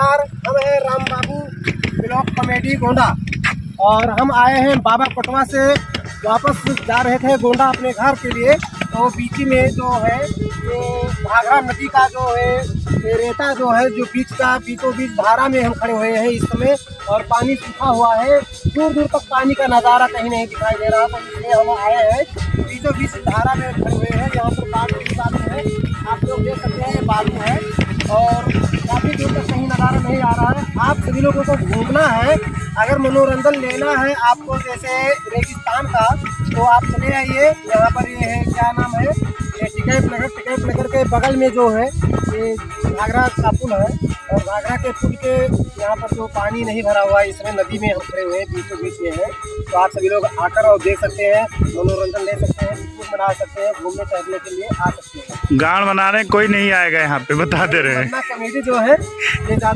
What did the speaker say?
नमस्कार, हम हैं राम बाबू ब्लॉग कॉमेडी गोंडा और हम आए हैं बाबा कोटवा से वापस जा रहे थे गोंडा अपने घर के लिए। तो बीच में जो है ये घाघरा नदी का जो है ये रेता जो है जो बीच का बीचों बीच धारा में हम खड़े हुए हैं इस समय और पानी सूखा हुआ है, दूर दूर तक पानी का नज़ारा कहीं नहीं दिखाई दे रहा। तो इसलिए हम आए हैं बीचों बीच धारा में खड़े हुए हैं। यहाँ पर बालू है, आप लोग देख सकते हैं बालू है और काफ़ी दूर तक कहीं नज़ारा नहीं आ रहा है। आप सभी लोगों को घूमना है, अगर मनोरंजन लेना है आपको जैसे रेगिस्तान का तो आप चले आइए। यहाँ पर ये है क्या नाम है ये टिकैत नगर के बगल में जो है ये घाघरा का पुल है और घाघरा के पुल के यहाँ पर जो पानी नहीं भरा हुआ है इसमें नदी में हम खड़े हुए हैं बीचों बीच में है। तो आप सभी लोग आकर और देख सकते हैं, मनोरंजन ले सकते हैं, पिकनिक मना सकते हैं, घूमने टहलने के लिए आ सकते हैं। गान बनाने कोई नहीं आएगा यहाँ पे, बता दे रहे हैं। कॉमेडी जो है ये